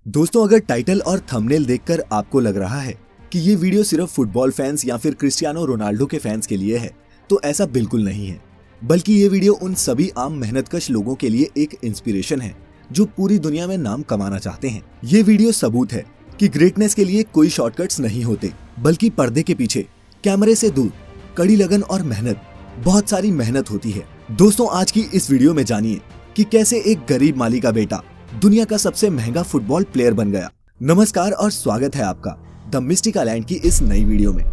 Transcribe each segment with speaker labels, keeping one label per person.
Speaker 1: दोस्तों, अगर टाइटल और थंबनेल देखकर आपको लग रहा है कि ये वीडियो सिर्फ फुटबॉल फैंस या फिर क्रिस्टियानो रोनाल्डो के फैंस के लिए है, तो ऐसा बिल्कुल नहीं है। बल्कि ये वीडियो उन सभी आम मेहनतकश लोगों के लिए एक इंस्पिरेशन है जो पूरी दुनिया में नाम कमाना चाहते हैं। ये वीडियो सबूत है कि ग्रेटनेस के लिए कोई शॉर्टकट्स नहीं होते, बल्कि पर्दे के पीछे कैमरे से दूर कड़ी लगन और मेहनत, बहुत सारी मेहनत होती है। दोस्तों, आज की इस वीडियो में जानिए कि कैसे एक गरीब माली का बेटा दुनिया का सबसे महंगा फुटबॉल प्लेयर बन गया। नमस्कार और स्वागत है आपका द मिस्टिक आइलैंड की इस नई वीडियो में।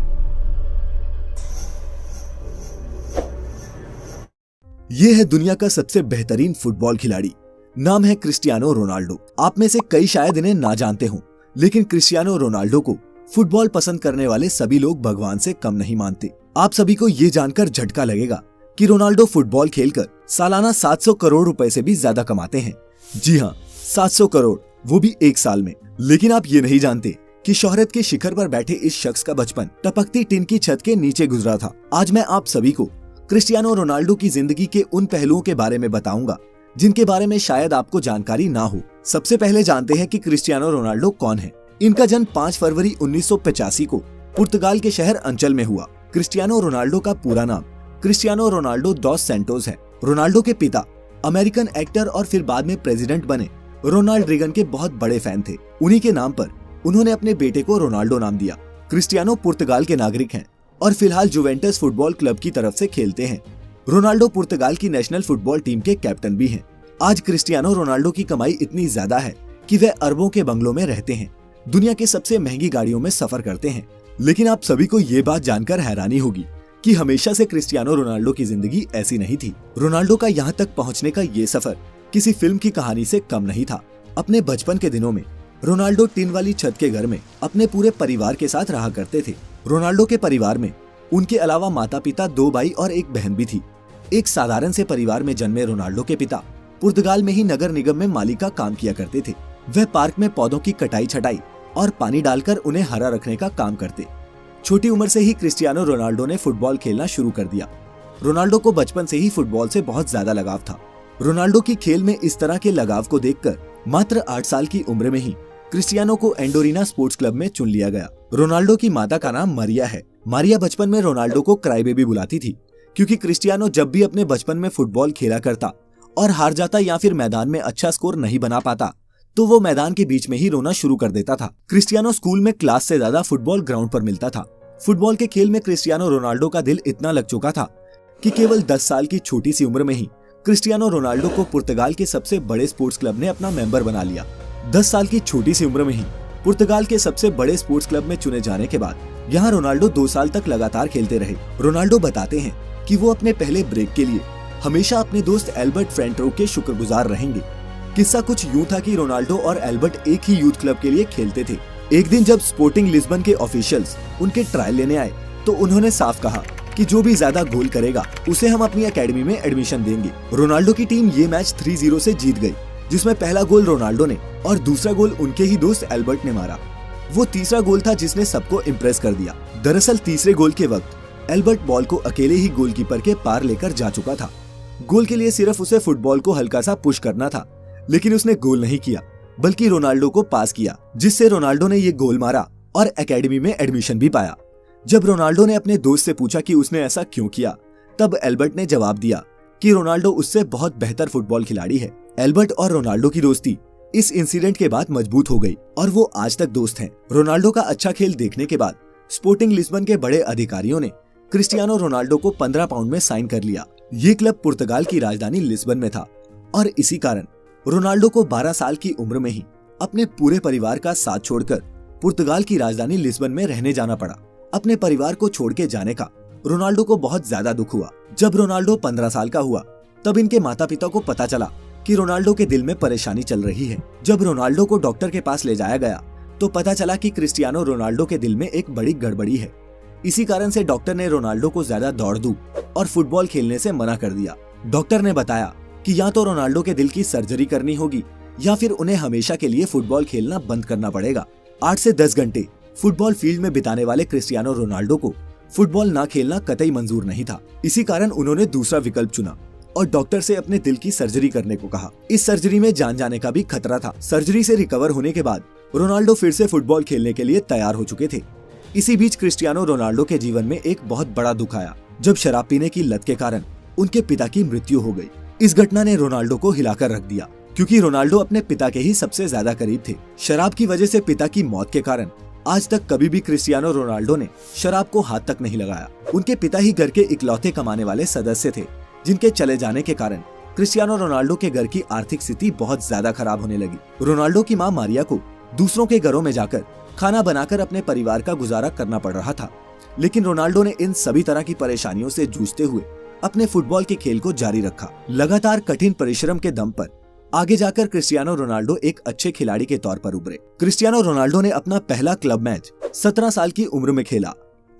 Speaker 1: ये है दुनिया का सबसे बेहतरीन फुटबॉल खिलाड़ी, नाम है क्रिस्टियानो रोनाल्डो। आप में से कई शायद इन्हें ना जानते हों, लेकिन क्रिस्टियानो रोनाल्डो को फुटबॉल पसंद करने वाले सभी लोग भगवान से कम नहीं मानते। आप सभी को ये जानकर झटका लगेगा कि रोनाल्डो फुटबॉल खेलकर सालाना 700 करोड़ रुपए से भी ज्यादा कमाते हैं। जी हाँ, 700 करोड़, वो भी एक साल में। लेकिन आप ये नहीं जानते कि शोहरत के शिखर पर बैठे इस शख्स का बचपन टपकती टिन की छत के नीचे गुजरा था। आज मैं आप सभी को क्रिस्टियानो रोनाल्डो की जिंदगी के उन पहलुओं के बारे में बताऊंगा जिनके बारे में शायद आपको जानकारी ना हो। सबसे पहले जानते हैं कि क्रिस्टियानो रोनाल्डो कौन है। इनका जन्म 5 फरवरी 1985 को पुर्तगाल के शहर अंचल में हुआ। क्रिस्टियानो रोनाल्डो का पूरा नाम क्रिस्टियानो रोनाल्डो डॉस सैंटोस है। रोनाल्डो के पिता अमेरिकन एक्टर और फिर बाद में प्रेसिडेंट बने रोनाल्ड रीगन के बहुत बड़े फैन थे। उन्हीं के नाम पर उन्होंने अपने बेटे को रोनाल्डो नाम दिया। क्रिस्टियानो पुर्तगाल के नागरिक हैं और फिलहाल जुवेंटस फुटबॉल क्लब की तरफ से खेलते हैं। रोनाल्डो पुर्तगाल की नेशनल फुटबॉल टीम के कैप्टन भी हैं। आज क्रिस्टियानो रोनाल्डो की कमाई इतनी ज्यादा है कि वे अरबों के बंगलों में रहते हैं, दुनिया के सबसे महंगी गाड़ियों में सफर करते हैं। लेकिन आप सभी को ये बात जानकर हैरानी होगी कि हमेशा से क्रिस्टियानो रोनाल्डो की जिंदगी ऐसी नहीं थी। रोनाल्डो का यहाँ तक पहुँचने का ये सफर किसी फिल्म की कहानी से कम नहीं था। अपने बचपन के दिनों में रोनाल्डो टिन वाली छत के घर में अपने पूरे परिवार के साथ रहा करते थे। रोनाल्डो के परिवार में उनके अलावा माता पिता, 2 भाई और एक बहन भी थी। एक साधारण से परिवार में जन्मे रोनाल्डो के पिता पुर्तगाल में ही नगर निगम में माली का काम किया करते थे। वह पार्क में पौधों की कटाई छटाई और पानी डालकर उन्हें हरा रखने का काम करते। छोटी उम्र से ही क्रिस्टियानो रोनाल्डो ने फुटबॉल खेलना शुरू कर दिया। रोनाल्डो को बचपन से ही फुटबॉल से बहुत ज्यादा लगाव था। रोनाल्डो की खेल में इस तरह के लगाव को देखकर मात्र 8 साल की उम्र में ही क्रिस्टियानो को एंडोरिना स्पोर्ट्स क्लब में चुन लिया गया। रोनाल्डो की माता का नाम मारिया है। मारिया बचपन में रोनाल्डो को क्राई बेबी बुलाती थी, क्योंकि क्रिस्टियानो जब भी अपने बचपन में फुटबॉल खेला करता और हार जाता या फिर मैदान में अच्छा स्कोर नहीं बना पाता, तो वो मैदान के बीच में ही रोना शुरू कर देता था। क्रिस्टियानो स्कूल में क्लास से ज्यादा फुटबॉल ग्राउंड पर मिलता था। फुटबॉल के खेल में क्रिस्टियानो रोनाल्डो का दिल इतना लग चुका था कि केवल 10 साल की छोटी सी उम्र में ही क्रिस्टियानो रोनाल्डो को पुर्तगाल के सबसे बड़े स्पोर्ट्स क्लब ने अपना मेंबर बना लिया। 10 साल की छोटी सी उम्र में ही पुर्तगाल के सबसे बड़े स्पोर्ट्स क्लब में चुने जाने के बाद यहाँ रोनाल्डो 2 साल तक लगातार खेलते रहे। रोनाल्डो बताते हैं कि वो अपने पहले ब्रेक के लिए हमेशा अपने दोस्त एल्बर्ट फ्रेंटरो के शुक्रगुजार रहेंगे। किस्सा कुछ यूं था कि रोनाल्डो और एल्बर्ट एक ही यूथ क्लब के लिए खेलते थे। एक दिन जब स्पोर्टिंग लिस्बन के ऑफिशियल्स उनके ट्रायल लेने आए, तो उन्होंने साफ कहा कि जो भी ज्यादा गोल करेगा उसे हम अपनी एकेडमी में एडमिशन देंगे। रोनाल्डो की टीम ये मैच 3-0 से जीत गई, जिसमें पहला गोल रोनाल्डो ने और दूसरा गोल उनके ही दोस्त एल्बर्ट ने मारा। वो तीसरा गोल था जिसने सबको इम्प्रेस कर दिया। दरअसल तीसरे गोल के वक्त एल्बर्ट बॉल को अकेले ही गोलकीपर के पार लेकर जा चुका था। गोल के लिए सिर्फ उसे फुटबॉल को हल्का सा पुश करना था, लेकिन उसने गोल नहीं किया, बल्कि रोनाल्डो को पास किया, जिससे रोनाल्डो ने ये गोल मारा और एकेडमी में एडमिशन भी पाया। जब रोनाल्डो ने अपने दोस्त से पूछा कि उसने ऐसा क्यों किया, तब एल्बर्ट ने जवाब दिया कि रोनाल्डो उससे बहुत बेहतर फुटबॉल खिलाड़ी है। एल्बर्ट और रोनाल्डो की दोस्ती इस इंसिडेंट के बाद मजबूत हो गई और वो आज तक दोस्त हैं। रोनाल्डो का अच्छा खेल देखने के बाद स्पोर्टिंग लिस्बन के बड़े अधिकारियों ने क्रिस्टियानो रोनाल्डो को 15 पाउंड में साइन कर लिया। ये क्लब पुर्तगाल की राजधानी लिस्बन में था और इसी कारण रोनाल्डो को 12 साल की उम्र में ही अपने पूरे परिवार का साथ छोड़कर पुर्तगाल की राजधानी लिस्बन में रहने जाना पड़ा। अपने परिवार को छोड़ के जाने का रोनाल्डो को बहुत ज्यादा दुख हुआ। जब रोनाल्डो 15 साल का हुआ, तब इनके माता पिता को पता चला कि रोनाल्डो के दिल में परेशानी चल रही है। जब रोनाल्डो को डॉक्टर के पास ले जाया गया, तो पता चला कि क्रिस्टियानो रोनाल्डो के दिल में एक बड़ी गड़बड़ी है। इसी कारण से डॉक्टर ने रोनाल्डो को ज्यादा दौड़ धूप और फुटबॉल खेलने से मना कर दिया। डॉक्टर ने बताया कि या तो रोनाल्डो के दिल की सर्जरी करनी होगी या फिर उन्हें हमेशा के लिए फुटबॉल खेलना बंद करना पड़ेगा। 8 से 10 घंटे फुटबॉल फील्ड में बिताने वाले क्रिस्टियानो रोनाल्डो को फुटबॉल ना खेलना कतई मंजूर नहीं था। इसी कारण उन्होंने दूसरा विकल्प चुना और डॉक्टर से अपने दिल की सर्जरी करने को कहा। इस सर्जरी में जान जाने का भी खतरा था। सर्जरी से रिकवर होने के बाद रोनाल्डो फिर से फुटबॉल खेलने के लिए तैयार हो चुके थे। इसी बीच क्रिस्टियानो रोनाल्डो के जीवन में एक बहुत बड़ा दुख आया, जब शराब पीने की लत के कारण उनके पिता की मृत्यु हो गई। इस घटना ने रोनाल्डो को हिलाकर रख दिया, क्योंकि रोनाल्डो अपने पिता के ही सबसे ज्यादा करीब थे। शराब की वजह से पिता की मौत के कारण आज तक कभी भी क्रिस्टियानो रोनाल्डो ने शराब को हाथ तक नहीं लगाया। उनके पिता ही घर के इकलौते कमाने वाले सदस्य थे, जिनके चले जाने के कारण क्रिस्टियानो रोनाल्डो के घर की आर्थिक स्थिति बहुत ज्यादा खराब होने लगी। रोनाल्डो की मां मारिया को दूसरों के घरों में जाकर खाना बनाकर अपने परिवार का गुजारा करना पड़ रहा था, लेकिन रोनाल्डो ने इन सभी तरह की परेशानियों से जूझते हुए अपने फुटबॉल के खेल को जारी रखा। लगातार कठिन परिश्रम के दम पर आगे जाकर क्रिस्टियानो रोनाल्डो एक अच्छे खिलाड़ी के तौर पर उभरे। क्रिस्टियानो रोनाल्डो ने अपना पहला क्लब मैच 17 साल की उम्र में खेला।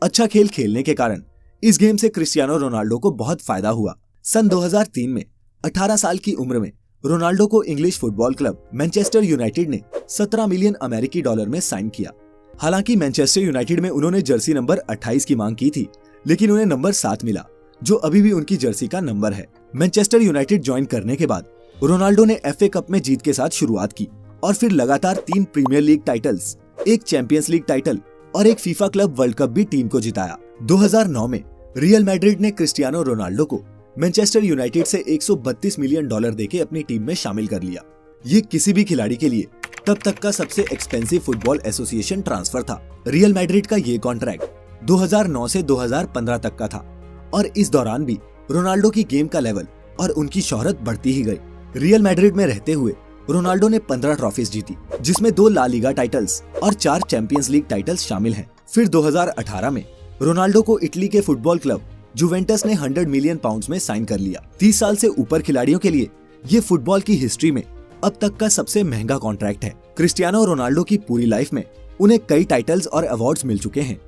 Speaker 1: अच्छा खेल खेलने के कारण इस गेम से क्रिस्टियानो रोनाल्डो को बहुत फायदा हुआ। सन 2003 में 18 साल की उम्र में रोनाल्डो को English football club Manchester United ने 17 मिलियन अमेरिकी डॉलर में साइन किया। हालांकि मैनचेस्टर यूनाइटेड में उन्होंने जर्सी नंबर 28 की मांग की थी, लेकिन उन्हें नंबर 7 मिला, जो अभी भी उनकी जर्सी का नंबर है। मैनचेस्टर यूनाइटेड ज्वाइन करने के बाद रोनाल्डो ने FA कप में जीत के साथ शुरुआत की और फिर लगातार 3 प्रीमियर लीग टाइटल्स, एक चैंपियंस लीग टाइटल और एक फीफा क्लब वर्ल्ड कप भी टीम को जिताया। 2009 में रियल मैड्रिड ने क्रिस्टियानो रोनाल्डो को मैनचेस्टर यूनाइटेड से 132 मिलियन डॉलर देके अपनी टीम में शामिल कर लिया। ये किसी भी खिलाड़ी के लिए तब तक का सबसे एक्सपेंसिव फुटबॉल एसोसिएशन ट्रांसफर था। रियल मैड्रिड का ये कॉन्ट्रैक्ट 2009 से 2015 तक का था और इस दौरान भी रोनाल्डो की गेम का लेवल और उनकी शोहरत बढ़ती ही गई। रियल मैड्रिड में रहते हुए रोनाल्डो ने 15 ट्रॉफीज जीती, जिसमें 2 ला लीगा टाइटल्स और 4 चैंपियंस लीग टाइटल्स शामिल हैं। फिर 2018 में रोनाल्डो को इटली के फुटबॉल क्लब जुवेंटस ने 100 मिलियन पाउंड्स में साइन कर लिया। 30 साल से ऊपर खिलाड़ियों के लिए ये फुटबॉल की हिस्ट्री में अब तक का सबसे महंगा कॉन्ट्रैक्ट है। क्रिस्टियानो रोनाल्डो की पूरी लाइफ में उन्हें कई टाइटल्स और अवार्ड्स मिल चुके हैं।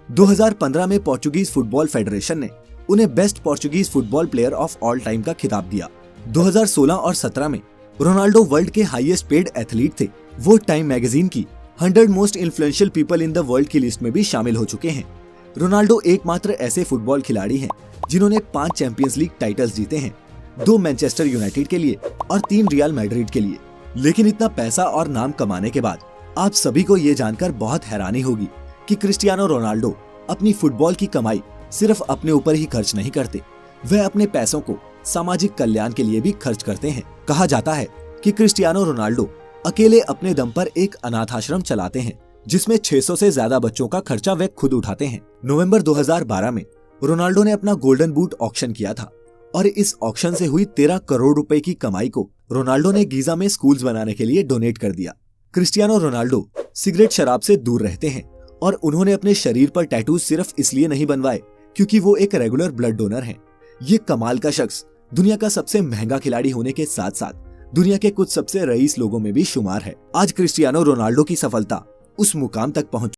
Speaker 1: 2015 में पोर्चुगीज फुटबॉल फेडरेशन ने उन्हें best Portuguese football player of all time का खिताब दिया। 2016 और 17 में रोनाल्डो वर्ल्ड के हाईएस्ट पेड एथलीट थे। वो टाइम मैगजीन की 100 most influential people in the world की लिस्ट में भी शामिल हो चुके हैं। रोनाल्डो एकमात्र ऐसे फुटबॉल खिलाड़ी हैं जिन्होंने 5 चैंपियंस लीग टाइटल्स जीते हैं, 2 मैनचेस्टर यूनाइटेड के लिए और 3 रियल मैड्रिड के लिए। लेकिन इतना पैसा और नाम कमाने के बाद आप सभी को ये जानकर बहुत हैरानी होगी कि क्रिस्टियानो रोनाल्डो अपनी फुटबॉल की कमाई सिर्फ अपने ऊपर ही खर्च नहीं करते, वह अपने पैसों को सामाजिक कल्याण के लिए भी खर्च करते हैं। कहा जाता है कि क्रिस्टियानो रोनाल्डो अकेले अपने दम पर एक अनाथ आश्रम चलाते हैं, जिसमें 600 से ज्यादा बच्चों का खर्चा वे खुद उठाते हैं। नवंबर 2012 में रोनाल्डो ने अपना गोल्डन बूट ऑक्शन किया था और इस ऑक्शन से हुई 13 करोड़ रुपए की कमाई को रोनाल्डो ने गीजा में स्कूल्स बनाने के लिए डोनेट कर दिया। क्रिस्टियानो रोनाल्डो सिगरेट शराब से दूर रहते हैं और उन्होंने अपने शरीर पर टैटूज सिर्फ इसलिए नहीं बनवाए क्योंकि वो एक रेगुलर ब्लड डोनर हैं। ये कमाल का शख्स दुनिया का सबसे महंगा खिलाड़ी होने के साथ साथ दुनिया के कुछ सबसे रईस लोगों में भी शुमार है। आज क्रिस्टियानो रोनाल्डो की सफलता उस मुकाम तक पहुंच